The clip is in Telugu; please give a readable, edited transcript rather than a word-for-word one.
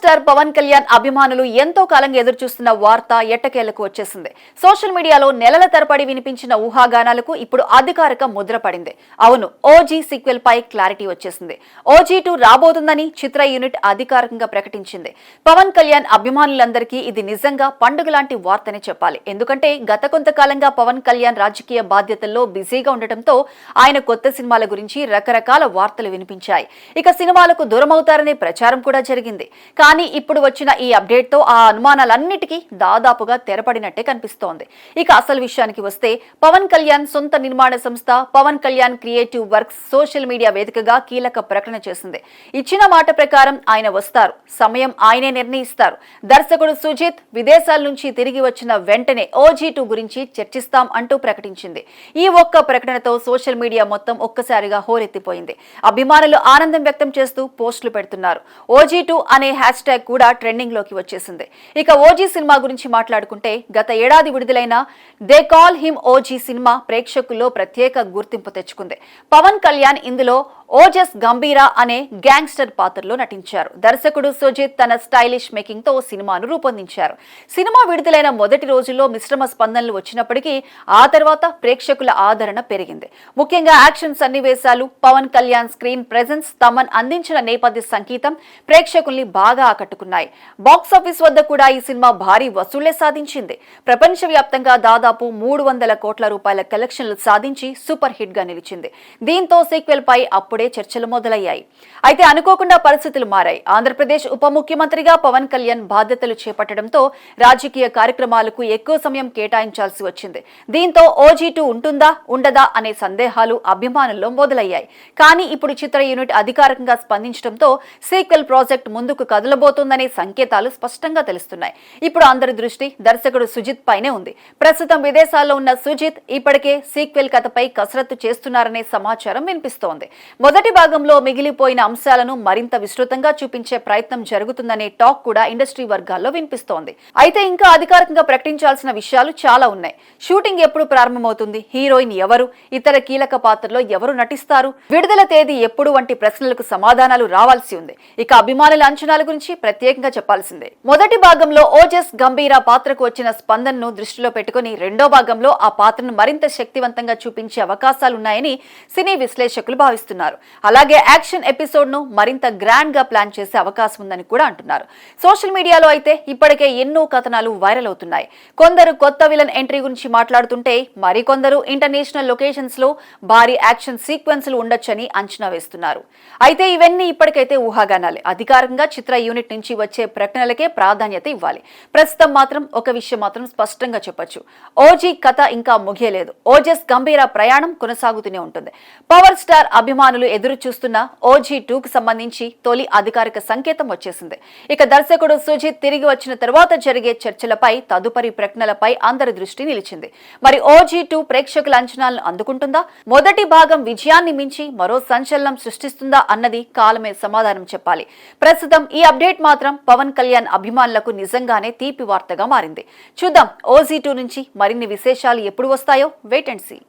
స్టార్ పవన్ కళ్యాణ్ అభిమానులు ఎంతో కాలంగా ఎదురుచూస్తున్న వార్త ఎట్టకేలకు వచ్చేసింది. సోషల్ మీడియాలో నెలల తరబడి వినిపించిన ఊహాగానాలకు ఇప్పుడు అధికారిక ముద్ర పడింది. అవును, ఓజీ సీక్వెల్ పై క్లారిటీ వచ్చేసింది. OG2 రాబోతుందని చిత్ర యూనిట్ అధికారికంగా ప్రకటించింది. పవన్ కళ్యాణ్ అభిమానులందరికీ ఇది నిజంగా పండుగ లాంటి వార్తనే చెప్పాలి. ఎందుకంటే గత కొంతకాలంగా పవన్ కళ్యాణ్ రాజకీయ బాధ్యతల్లో బిజీగా ఉండటంతో ఆయన కొత్త సినిమాల గురించి రకరకాల వార్తలు వినిపించాయి. ఇక సినిమాలకు దూరమవుతారనే ప్రచారం కూడా జరిగింది. కానీ ఇప్పుడు వచ్చిన ఈ అప్డేట్ తో ఆ అనుమానాలన్నిటికీ దాదాపుగా తెరపడినట్టే కనిపిస్తోంది. ఇక అసలు విషయానికి వస్తే పవన్ కళ్యాణ్ సొంత నిర్మాణ సంస్థ Pawan Kalyan creative works social media వేదికగా కీలక ప్రకటన చేసింది. ఇచ్చిన మాట ప్రకారం ఆయన వస్తారు, సమయం ఆయనే నిర్ణయిస్తారు. దర్శకుడు సుజిత్ విదేశాల నుంచి తిరిగి వచ్చిన వెంటనే OG2 గురించి చర్చిస్తాం అంటూ ప్రకటించింది. ఈ ఒక్క ప్రకటనతో సోషల్ మీడియా మొత్తం ఒక్కసారిగా హోరెత్తిపోయింది. అభిమానులు ఆనందం వ్యక్తం చేస్తూ పోస్టులు పెడుతున్నారు. OG2 అనే హ్యాష్ ట్యాగ్ కూడా ట్రెండింగ్ లోకి వచ్చేసింది. ఇక ఓజీ సినిమా గురించి మాట్లాడుకుంటే గత ఏడాది విడుదలైన they call him OG cinema ప్రేక్షకుల్లో ప్రత్యేక గుర్తింపు తెచ్చుకుంది. పవన్ కళ్యాణ్ ఇందులో ఓజస్ గంభీరా అనే గ్యాంగ్స్టర్ పాత్రలో నటించారు. దర్శకుడు సుజిత్ తన స్టైలిష్ మేకింగ్ తో సినిమాను రూపొందించారు. సినిమా విడుదలైన మొదటి రోజుల్లో మిశ్రమ స్పందనలు వచ్చినప్పటికీ ఆ తర్వాత ప్రేక్షకుల ఆదరణ పెరిగింది. ముఖ్యంగా యాక్షన్ సన్నివేశాలు, పవన్ కళ్యాణ్ స్క్రీన్ ప్రెజెన్స్, తమన్ అందించిన నేపథ్య సంగీతం ప్రేక్షకుల్ని బాగా ఆకట్టుకున్నాయి. బాక్సాఫీస్ వద్ద కూడా ఈ సినిమా భారీ వసూళ్లే సాధించింది. ప్రపంచవ్యాప్తంగా దాదాపు 300 కోట్ల రూపాయల కలెక్షన్లు సాధించి సూపర్ హిట్ గా నిలిచింది. దీంతో సీక్వెల్ పై అప్పుడే చర్చలు మొదలయ్యాయి. అయితే అనుకోకుండా పరిస్థితులు మారాయి. ఆంధ్రప్రదేశ్ ఉప ముఖ్యమంత్రిగా పవన్ కళ్యాణ్ బాధ్యతలు చేపట్టడంతో రాజకీయ కార్యక్రమాలకు ఎక్కువ సమయం కేటాయించాల్సి వచ్చింది. దీంతో OG2 ఉంటుందా ఉండదా అనే సందేహాలు అభిమానుల్లో మొదలయ్యాయి. కానీ ఇప్పుడు చిత్ర యూనిట్ అధికారికంగా స్పందించడంతో సీక్వెల్ ప్రాజెక్ట్ ముందుకు కదలబోతోందనే సంకేతాలు స్పష్టంగా తెలుస్తున్నాయి. ఇప్పుడు అందరి దృష్టి దర్శకుడు సుజిత్ పైనే ఉంది. ప్రస్తుతం విదేశాల్లో ఉన్న సుజిత్ ఇప్పటికే సీక్వెల్ కథపై కసరత్తు చేస్తున్నారనే సమాచారం వినిపిస్తోంది. మొదటి భాగంలో మిగిలిపోయిన అంశాలను మరింత విస్తృతంగా చూపించే ప్రయత్నం జరుగుతుందనే టాక్ కూడా ఇండస్ట్రీ వర్గాల్లో వినిపిస్తోంది. అయితే ఇంకా అధికారికంగా ప్రకటించాల్సిన విషయాలు చాలా ఉన్నాయి. షూటింగ్ ఎప్పుడు ప్రారంభమవుతుంది, హీరోయిన్ ఎవరు, ఇతర కీలక పాత్రలో ఎవరు నటిస్తారు, విడుదల తేదీ ఎప్పుడు వంటి ప్రశ్నలకు సమాధానాలు రావాల్సి ఉంది. ఇక అభిమానుల అంచనాల గురించి ప్రత్యేకంగా చెప్పాల్సిందే. మొదటి భాగంలో ఓజస్ గంభీరా పాత్రకు వచ్చిన స్పందనను దృష్టిలో పెట్టుకుని రెండో భాగంలో ఆ పాత్రను మరింత శక్తివంతంగా చూపించే అవకాశాలున్నాయని సినీ విశ్లేషకులు భావిస్తున్నారు. అలాగే యాక్షన్ ఎపిసోడ్ ను మరింత గ్రాండ్ గా ప్లాన్ చేసే అవకాశం ఉందని కూడా అంటున్నారు. సోషల్ మీడియాలో అయితే ఇప్పటికే ఎన్నో కథనాలు వైరల్ అవుతున్నాయి. కొందరు కొత్త విలన్ ఎంట్రీ గురించి మాట్లాడుతుంటే మరికొందరు ఇంటర్నేషనల్ లొకేషన్స్ లో భారీ యాక్షన్ సీక్వెన్స్లు ఉండొచ్చని అంచనా వేస్తున్నారు. అయితే ఇవన్నీ ఇప్పటికైతే ఊహాగానాలే. అధికారికంగా చిత్ర యూనిట్ నుంచి వచ్చే ప్రకటనలకే ప్రాధాన్యత ఇవ్వాలి. ప్రస్తుతం మాత్రం ఒక విషయం మాత్రం స్పష్టంగా చెప్పొచ్చు. ఓజీ కథ ఇంకా ముగియలేదు. ఓజస్ గంభీర ప్రయాణం కొనసాగుతూనే ఉంటుంది. పవర్ స్టార్ అభిమానులు ఎదురు చూస్తున్న OG2 కు సంబంధించి తొలి అధికారిక సంకేతం వచ్చేసింది. ఇక దర్శకుడు సుజిత్ తిరిగి వచ్చిన తర్వాత జరిగే చర్చలపై, తదుపరి ప్రకటనలపై అందరి దృష్టి నిలిచింది. మరి OG2 ప్రేక్షకుల అంచనాలను అందుకుంటుందా, మొదటి భాగం విజయాన్ని మించి మరో సంచలనం సృష్టిస్తుందా అన్నది కాలమే సమాధానం చెప్పాలి. ప్రస్తుతం ఈ అప్డేట్ మాత్రం పవన్ కళ్యాణ్ అభిమానులకు నిజంగానే తీపి వార్తగా మారింది. చూద్దాం OG2 నుంచి మరిన్ని విశేషాలు ఎప్పుడు వస్తాయో. Wait and see.